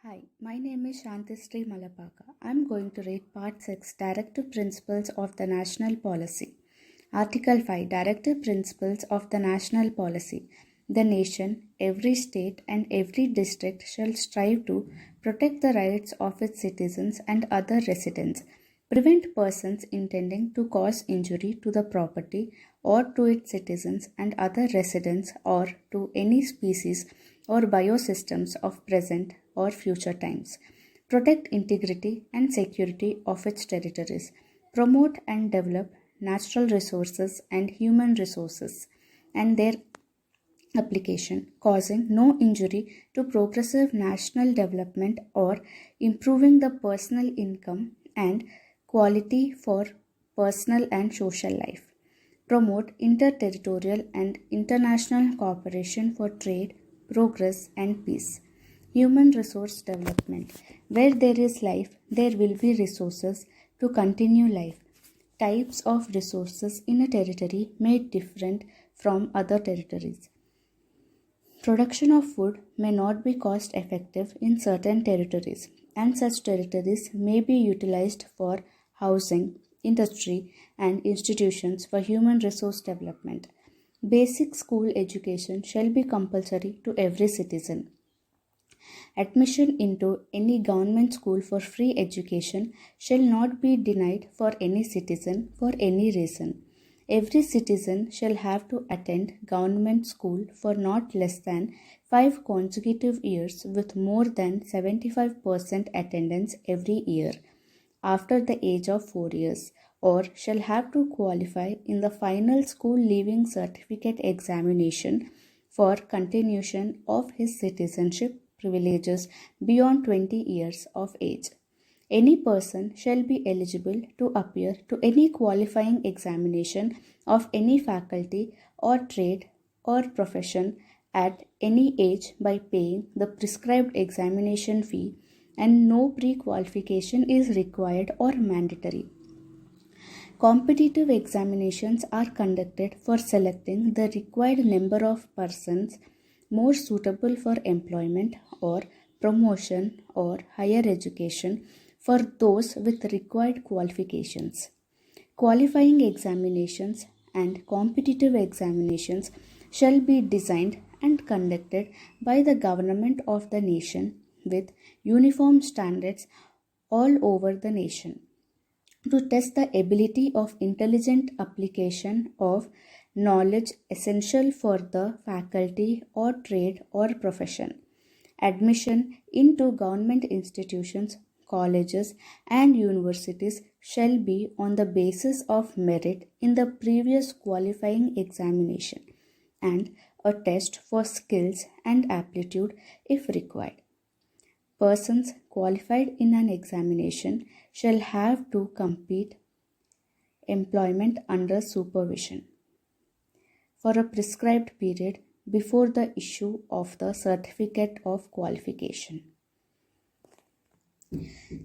Hi, my name is Shanthisree Malapaka. I'm going to read Part 6 Directive Principles of the National Policy. Article 5 Directive Principles of the National Policy. The nation, every state, and every district shall strive to protect the rights of its citizens and other residents, prevent persons intending to cause injury to the property or to its citizens and other residents or to any species or biosystems of present or future times, protect integrity and security of its territories, promote and develop natural resources and human resources and their application, causing no injury to progressive national development or improving the personal income and quality for personal and social life. Promote interterritorial and international cooperation for trade, progress, and peace. Human resource development. Where there is life, there will be resources to continue life. Types of resources in a territory may differ from other territories. Production of food may not be cost effective in certain territories, and such territories may be utilized for housing, industry, and institutions for human resource development. Basic school education shall be compulsory to every citizen. Admission into any government school for free education shall not be denied for any citizen for any reason. Every citizen shall have to attend government school for not less than 5 consecutive years with more than 75% attendance every year after the age of 4 years, or shall have to qualify in the final school leaving certificate examination for continuation of his citizenship privileges beyond 20 years of age. Any person shall be eligible to appear to any qualifying examination of any faculty or trade or profession at any age by paying the prescribed examination fee, and no pre-qualification is required or mandatory. Competitive examinations are conducted for selecting the required number of persons more suitable for employment or promotion or higher education for those with required qualifications. Qualifying examinations and competitive examinations shall be designed and conducted by the government of the nation with uniform standards all over the nation to test the ability of intelligent application of knowledge essential for the faculty or trade or profession. Admission into government institutions, colleges, and universities shall be on the basis of merit in the previous qualifying examination and a test for skills and aptitude if required. Persons qualified in an examination shall have to complete employment under supervision for a prescribed period before the issue of the certificate of qualification.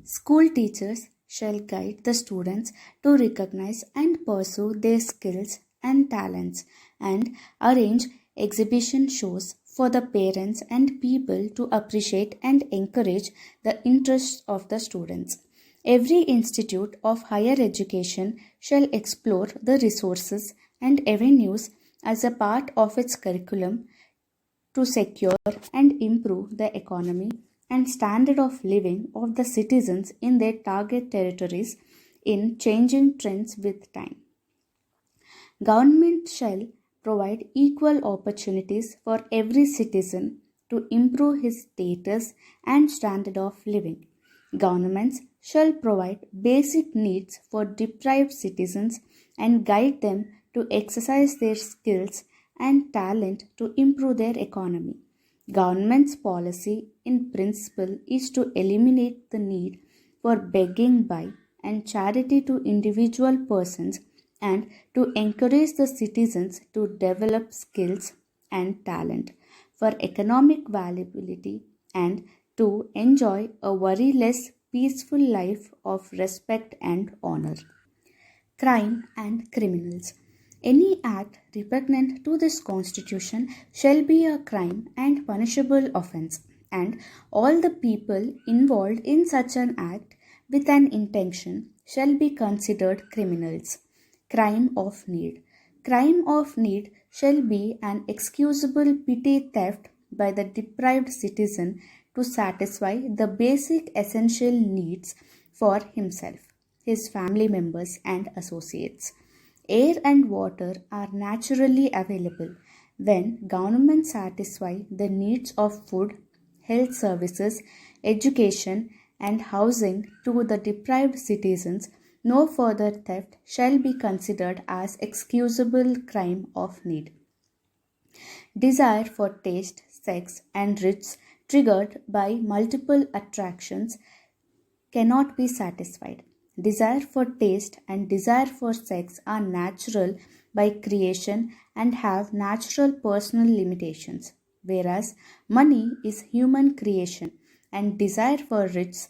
School teachers shall guide the students to recognize and pursue their skills and talents and arrange exhibition shows for the parents and people to appreciate and encourage the interests of the students. Every institute of higher education shall explore the resources and avenues as a part of its curriculum to secure and improve the economy and standard of living of the citizens in their target territories in changing trends with time. Government shall provide equal opportunities for every citizen to improve his status and standard of living. Governments shall provide basic needs for deprived citizens and guide them to exercise their skills and talent to improve their economy. Government's policy in principle is to eliminate the need for begging by and charity to individual persons and to encourage the citizens to develop skills and talent for economic viability and to enjoy a worryless, peaceful life of respect and honor. Crime and criminals. Any act repugnant to this constitution shall be a crime and punishable offence, and all the people involved in such an act with an intention shall be considered criminals. Crime of need. Crime of need shall be an excusable petty theft by the deprived citizen to satisfy the basic essential needs for himself, his family members, and associates. Air and water are naturally available when governments satisfy the needs of food, health services, education, and housing to the deprived citizens. No further theft shall be considered as excusable crime of need. Desire for taste, sex, and riches triggered by multiple attractions cannot be satisfied. Desire for taste and desire for sex are natural by creation and have natural personal limitations, whereas money is human creation and desire for riches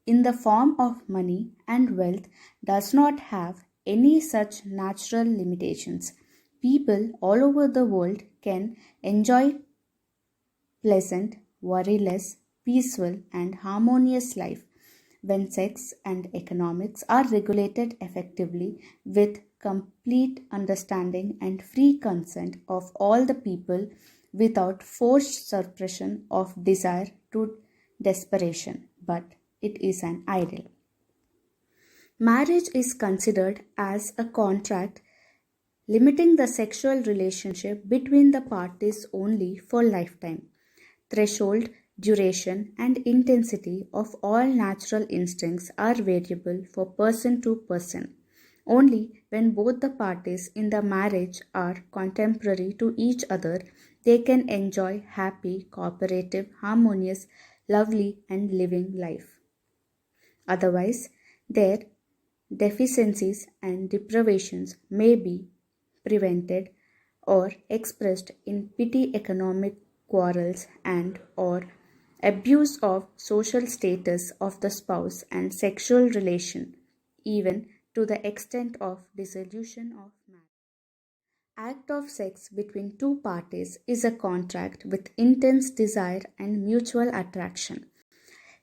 in the form of money and wealth does not have any such natural limitations. People all over the world can enjoy pleasant, worryless, peaceful, and harmonious life when sex and economics are regulated effectively with complete understanding and free consent of all the people without forced suppression of desire to desperation, but it is an ideal. Marriage is considered as a contract limiting the sexual relationship between the parties only for lifetime. Threshold, duration, and intensity of all natural instincts are variable for person to person. Only when both the parties in the marriage are contemporary to each other, they can enjoy happy, cooperative, harmonious, lovely, and living life. Otherwise, their deficiencies and deprivations may be prevented or expressed in petty economic quarrels and or abuse of social status of the spouse and sexual relation, even to the extent of dissolution of marriage. Act of sex between two parties is a contract with intense desire and mutual attraction.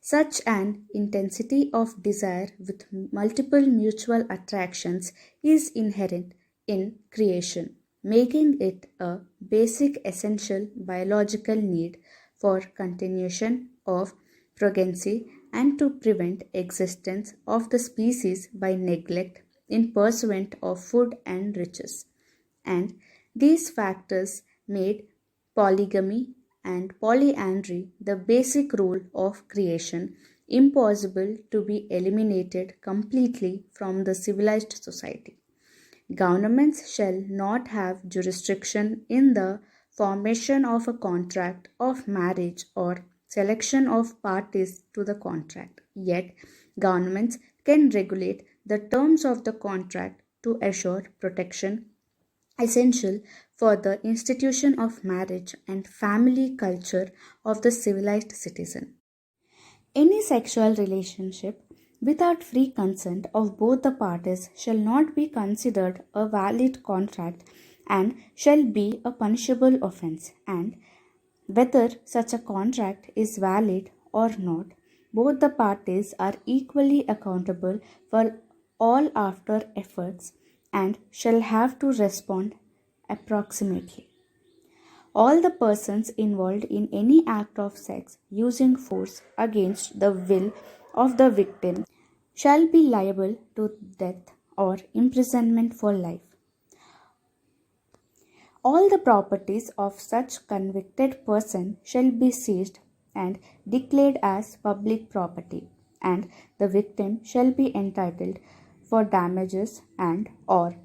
Such an intensity of desire with multiple mutual attractions is inherent in creation, making it a basic essential biological need for continuation of progeny and to prevent existence of the species by neglect in pursuit of food and riches. And these factors made polygamy and polyandry, the basic rule of creation, impossible to be eliminated completely from the civilized society. Governments shall not have jurisdiction in the formation of a contract of marriage or selection of parties to the contract. Yet, governments can regulate the terms of the contract to assure protection essential for the institution of marriage and family culture of the civilized citizen. Any sexual relationship without free consent of both the parties shall not be considered a valid contract and shall be a punishable offense, and whether such a contract is valid or not, both the parties are equally accountable for all after efforts and shall have to respond approximately. All the persons involved in any act of sex using force against the will of the victim shall be liable to death or imprisonment for life. All the properties of such convicted person shall be seized and declared as public property, and the victim shall be entitled for damages and or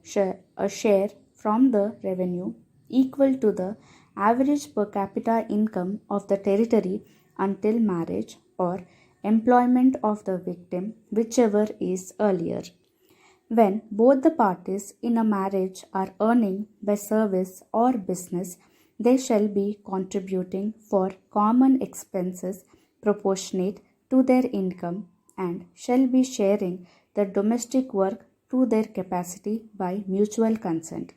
a share from the revenue equal to the average per capita income of the territory until marriage or employment of the victim, whichever is earlier. When both the parties in a marriage are earning by service or business, they shall be contributing for common expenses proportionate to their income and shall be sharing the domestic work to their capacity by mutual consent.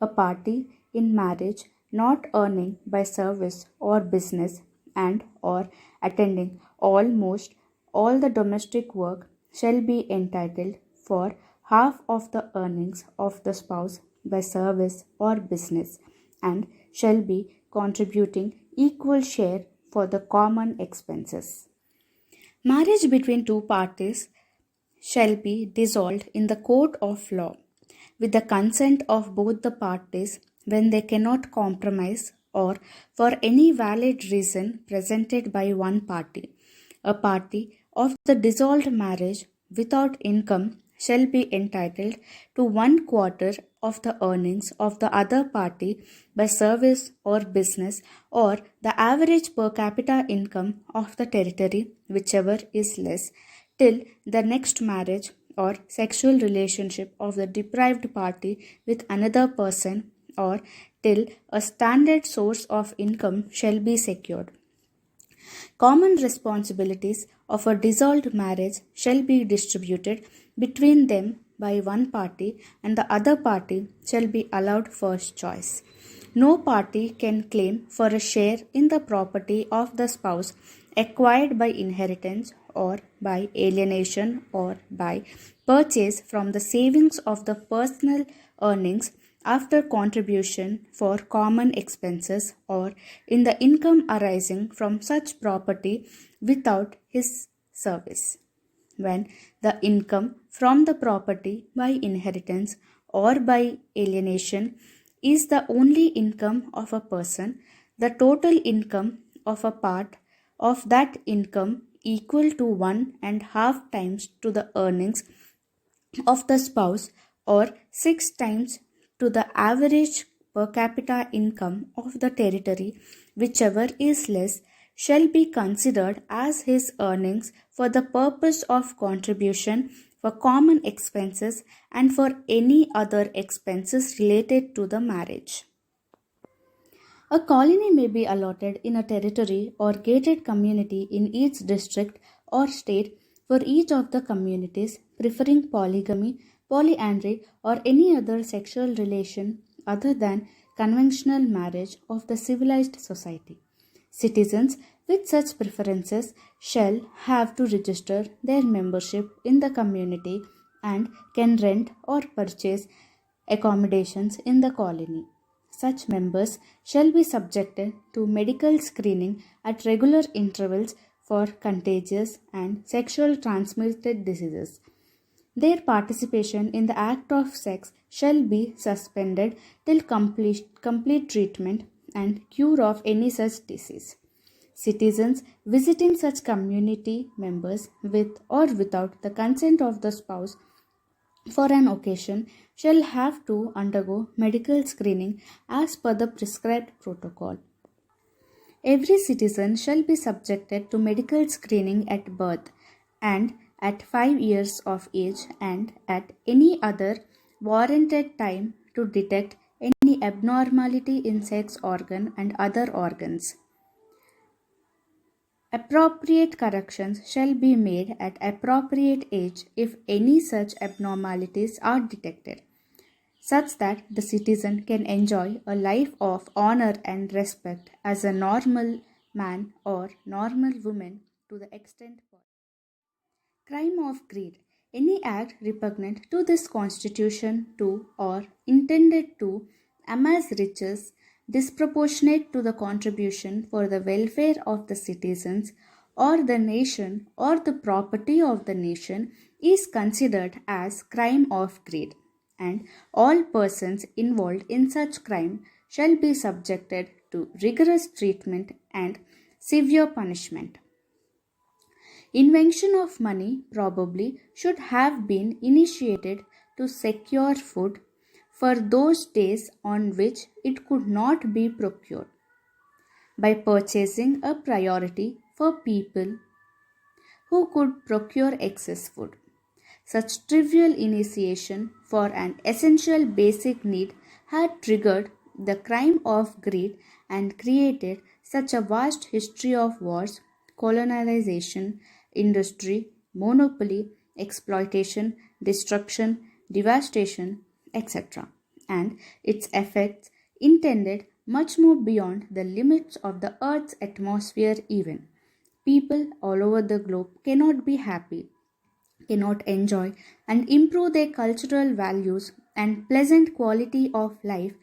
A party in marriage not earning by service or business and or attending almost all the domestic work shall be entitled for half of the earnings of the spouse by service or business, and shall be contributing equal share for the common expenses. Marriage between two parties shall be dissolved in the court of law with the consent of both the parties when they cannot compromise or for any valid reason presented by one party. A party of the dissolved marriage without income shall be entitled to 1/4 of the earnings of the other party by service or business, or the average per capita income of the territory, whichever is less, till the next marriage or sexual relationship of the deprived party with another person, or till a standard source of income shall be secured. Common responsibilities of a dissolved marriage shall be distributed between them by one party, and the other party shall be allowed first choice. No party can claim for a share in the property of the spouse acquired by inheritance or by alienation or by purchase from the savings of the personal earnings after contribution for common expenses, or in the income arising from such property without his service. When the income from the property by inheritance or by alienation is the only income of a person, the total income of a part of that income equal to 1.5 times to the earnings of the spouse, or 6 times to the average per capita income of the territory, whichever is less, shall be considered as his earnings for the purpose of contribution for common expenses and for any other expenses related to the marriage. A colony may be allotted in a territory or gated community in each district or state for each of the communities preferring polygamy, polyandry, or any other sexual relation other than conventional marriage of the civilized society. Citizens with such preferences shall have to register their membership in the community and can rent or purchase accommodations in the colony. Such members shall be subjected to medical screening at regular intervals for contagious and sexual transmitted diseases. Their participation in the act of sex shall be suspended till complete treatment and cure of any such disease. Citizens visiting such community members with or without the consent of the spouse for an occasion shall have to undergo medical screening as per the prescribed protocol. Every citizen shall be subjected to medical screening at birth and at 5 years of age and at any other warranted time to detect any abnormality in sex organ and other organs. Appropriate corrections shall be made at appropriate age if any such abnormalities are detected, such that the citizen can enjoy a life of honor and respect as a normal man or normal woman to the extent possible. Crime of greed. Any act repugnant to this constitution to or intended to amass riches disproportionate to the contribution for the welfare of the citizens or the nation or the property of the nation is considered as crime of greed, and all persons involved in such crime shall be subjected to rigorous treatment and severe punishment. Invention of money probably should have been initiated to secure food for those days on which it could not be procured, by purchasing a priority for people who could procure excess food. Such trivial initiation for an essential basic need had triggered the crime of greed and created such a vast history of wars, colonization, industry, monopoly, exploitation, destruction, devastation, etc., and its effects intended much more beyond the limits of the Earth's atmosphere even. People all over the globe cannot be happy, cannot enjoy and improve their cultural values and pleasant quality of life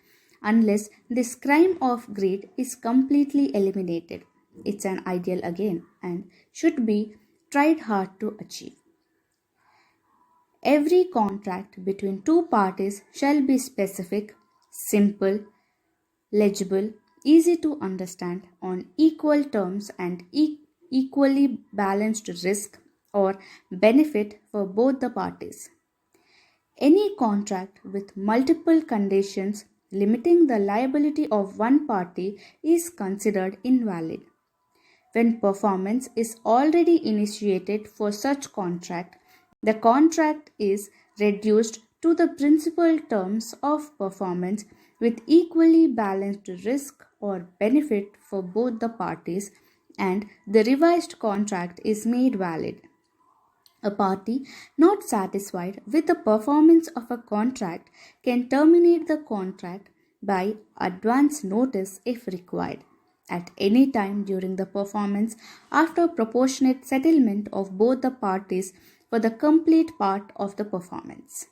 unless this crime of greed is completely eliminated. It's an ideal again and should be tried hard to achieve. Every contract between two parties shall be specific, simple, legible, easy to understand, on equal terms and equally balanced risk or benefit for both the parties. Any contract with multiple conditions limiting the liability of one party is considered invalid. When performance is already initiated for such contract, the contract is reduced to the principal terms of performance with equally balanced risk or benefit for both the parties, and the revised contract is made valid. A party not satisfied with the performance of a contract can terminate the contract by advance notice if required at any time during the performance after proportionate settlement of both the parties for the complete part of the performance.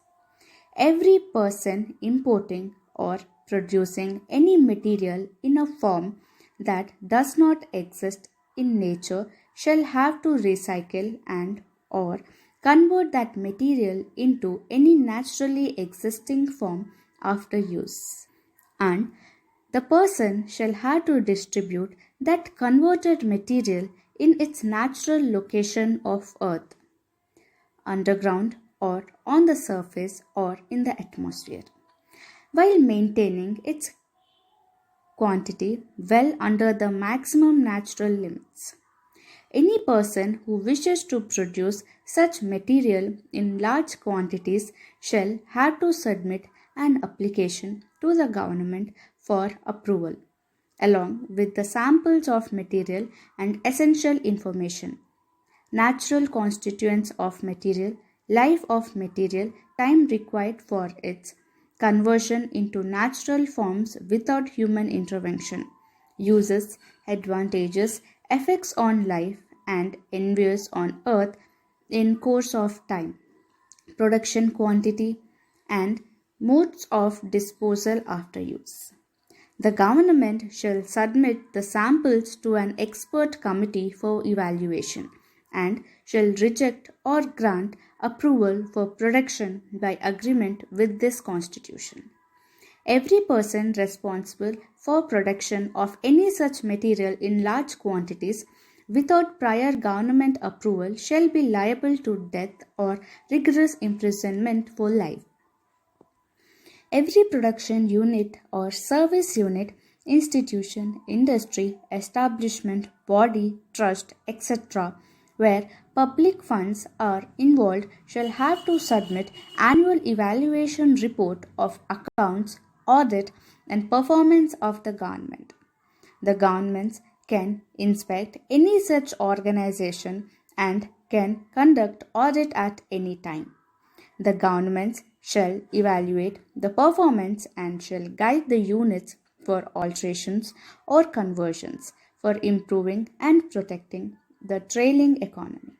Every person importing or producing any material in a form that does not exist in nature shall have to recycle and or convert that material into any naturally existing form after use. And the person shall have to distribute that converted material in its natural location of earth, underground or on the surface or in the atmosphere, while maintaining its quantity well under the maximum natural limits. Any person who wishes to produce such material in large quantities shall have to submit an application to the government for approval, along with the samples of material and essential information, natural constituents of material, life of material, time required for its conversion into natural forms without human intervention, uses, advantages, effects on life and envious on earth in course of time, production quantity and modes of disposal after use. The government shall submit the samples to an expert committee for evaluation and shall reject or grant approval for production by agreement with this constitution. Every person responsible for production of any such material in large quantities without prior government approval shall be liable to death or rigorous imprisonment for life. Every production unit or service unit, institution, industry, establishment, body, trust, etc., where public funds are involved shall have to submit annual evaluation report of accounts, audit, and performance of the government. The governments can inspect any such organization and can conduct audit at any time. The governments shall evaluate the performance and shall guide the units for alterations or conversions for improving and protecting the trailing economy.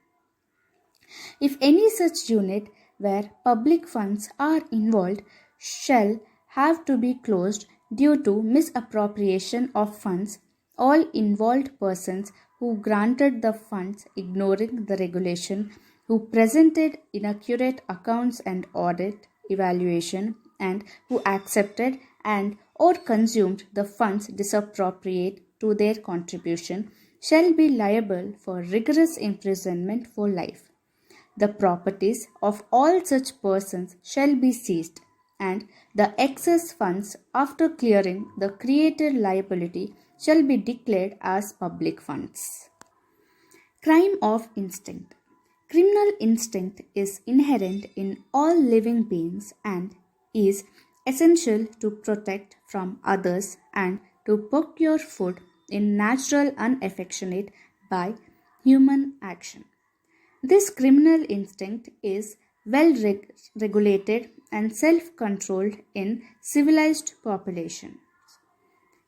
If any such unit where public funds are involved shall have to be closed due to misappropriation of funds, all involved persons who granted the funds ignoring the regulation, who presented inaccurate accounts and audit evaluation, and who accepted and or consumed the funds disappropriate to their contribution shall be liable for rigorous imprisonment for life. The properties of all such persons shall be seized, and the excess funds after clearing the created liability shall be declared as public funds. Crime of instinct. Criminal instinct is inherent in all living beings and is essential to protect from others and to procure food in natural unaffectionate by human action. This criminal instinct is well regulated and self-controlled in civilized population.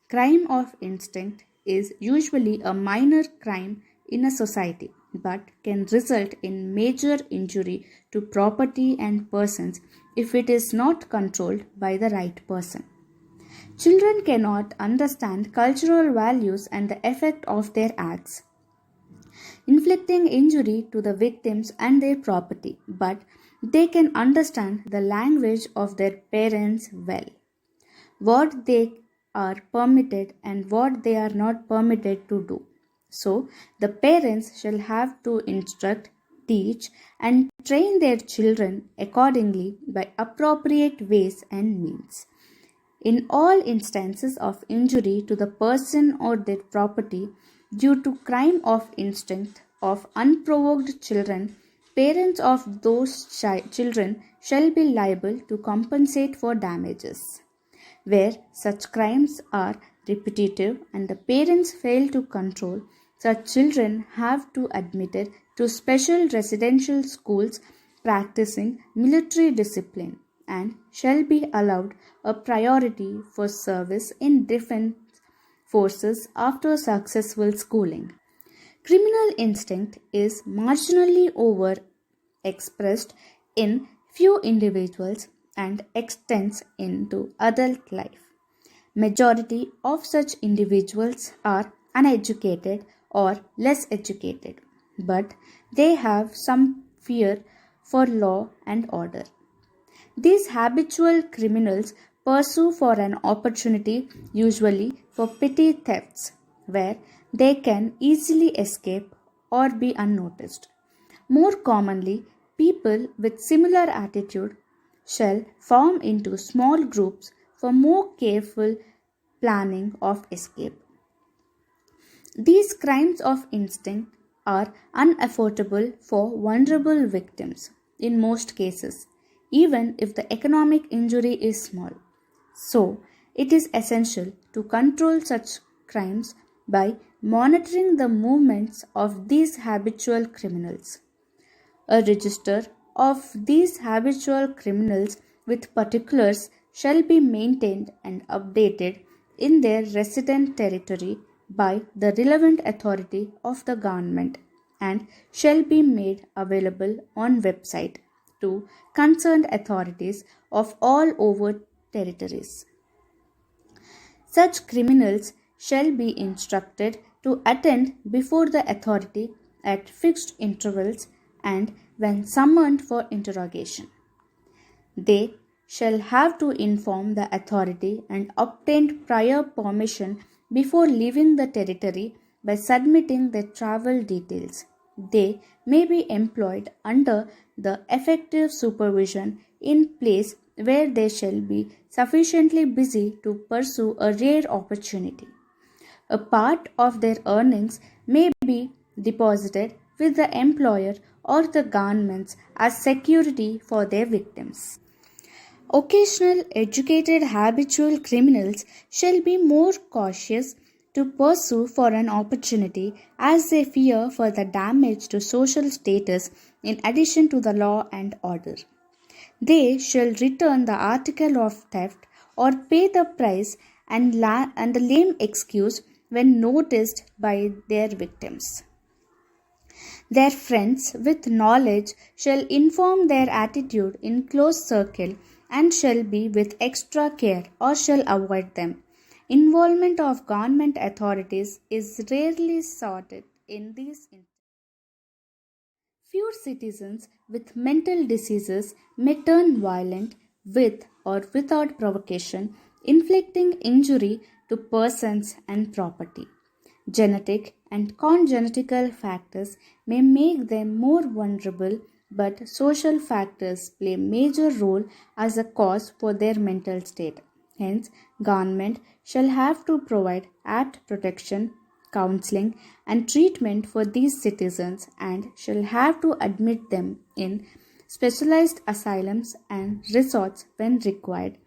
Crime of instinct is usually a minor crime in a society but can result in major injury to property and persons if it is not controlled by the right person. Children cannot understand cultural values and the effect of their acts, inflicting injury to the victims and their property, but they can understand the language of their parents well, what they are permitted and what they are not permitted to do. So, the parents shall have to instruct, teach, and train their children accordingly by appropriate ways and means. In all instances of injury to the person or their property due to crime of instinct of unprovoked children, parents of those children shall be liable to compensate for damages. Where such crimes are repetitive and the parents fail to control, such children have to admitted to special residential schools practicing military discipline and shall be allowed a priority for service in defense forces after successful schooling. Criminal instinct is marginally over expressed in few individuals and extends into adult life. Majority of such individuals are uneducated or less educated, but they have some fear for law and order. These habitual criminals pursue for an opportunity, usually for petty thefts, where they can easily escape or be unnoticed. More commonly, people with similar attitude shall form into small groups for more careful planning of escape. These crimes of instinct are unaffordable for vulnerable victims in most cases, even if the economic injury is small. So, it is essential to control such crimes by monitoring the movements of these habitual criminals. A register of these habitual criminals with particulars shall be maintained and updated in their resident territory by the relevant authority of the government and shall be made available on website to concerned authorities of all over territories. Such criminals shall be instructed to attend before the authority at fixed intervals and when summoned for interrogation. They shall have to inform the authority and obtain prior permission before leaving the territory by submitting their travel details. They may be employed under the effective supervision in place where they shall be sufficiently busy to pursue a rare opportunity. A part of their earnings may be deposited with the employer or the governments as security for their victims. Occasional educated habitual criminals shall be more cautious to pursue for an opportunity as they fear for the damage to social status in addition to the law and order. They shall return the article of theft or pay the price and the lame excuse when noticed by their victims. Their friends with knowledge shall inform their attitude in close circle and shall be with extra care or shall avoid them. Involvement of government authorities is rarely sought in these instances. Few citizens with mental diseases may turn violent with or without provocation, inflicting injury to persons and property. Genetic and congenital factors may make them more vulnerable, but social factors play a major role as a cause for their mental state. Hence, government shall have to provide apt protection, counseling, and treatment for these citizens and shall have to admit them in specialized asylums and resorts when required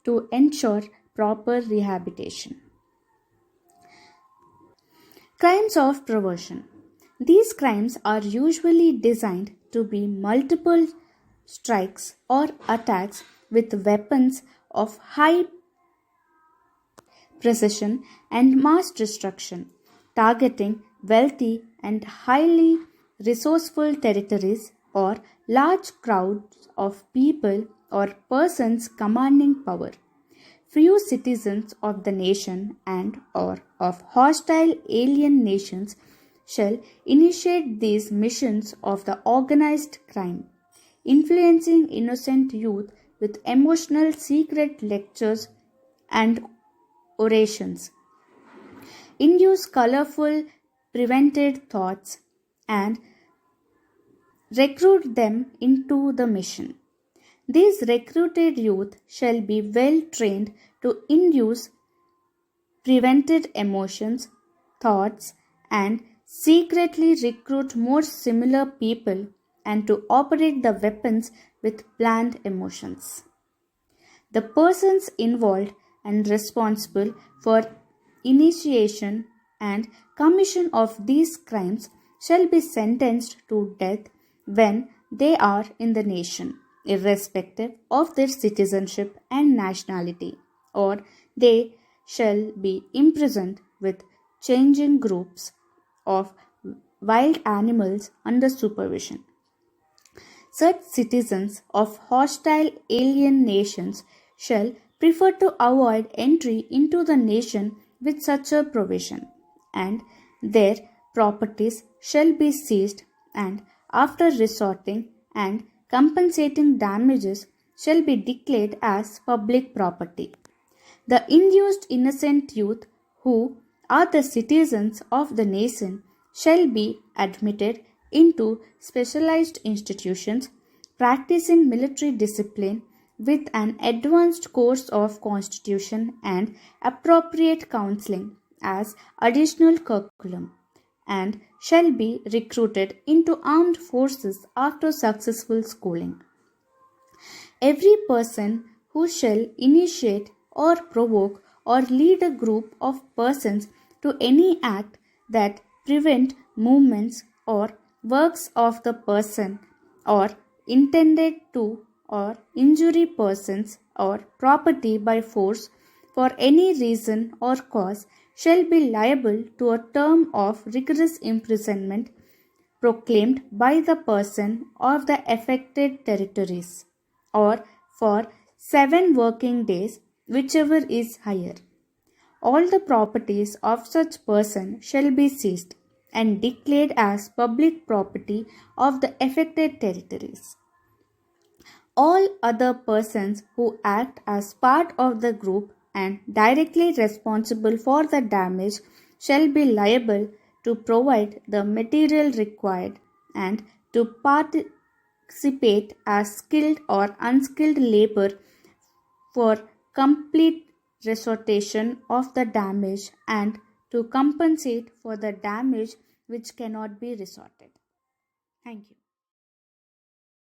to ensure proper rehabilitation. Crimes of perversion. These crimes are usually designed to be multiple strikes or attacks with weapons of high precision, and mass destruction, targeting wealthy and highly resourceful territories or large crowds of people or persons commanding power. Few citizens of the nation and or of hostile alien nations shall initiate these missions of the organized crime, influencing innocent youth with emotional secret lectures and orations, induce colorful prevented thoughts, and recruit them into the mission. These recruited youth shall be well trained to induce prevented emotions, thoughts, and secretly recruit more similar people and to operate the weapons with planned emotions. The persons involved and responsible for initiation and commission of these crimes shall be sentenced to death when they are in the nation, irrespective of their citizenship and nationality, or they shall be imprisoned with changing groups of wild animals under supervision. Such citizens of hostile alien nations shall prefer to avoid entry into the nation with such a provision, and their properties shall be seized, and after resorting and compensating damages shall be declared as public property. The induced innocent youth who are the citizens of the nation shall be admitted into specialized institutions practicing military discipline with an advanced course of constitution and appropriate counseling as additional curriculum, and shall be recruited into armed forces after successful schooling. Every person who shall initiate or provoke or lead a group of persons to any act that prevent movements or works of the person or intended to or injury persons or property by force for any reason or cause shall be liable to a term of rigorous imprisonment proclaimed by the person of the affected territories, or for 7 working days, whichever is higher. All the properties of such person shall be seized and declared as public property of the affected territories. All other persons who act as part of the group and directly responsible for the damage shall be liable to provide the material required and to participate as skilled or unskilled labor for complete restoration of the damage and to compensate for the damage which cannot be resorted. Thank you.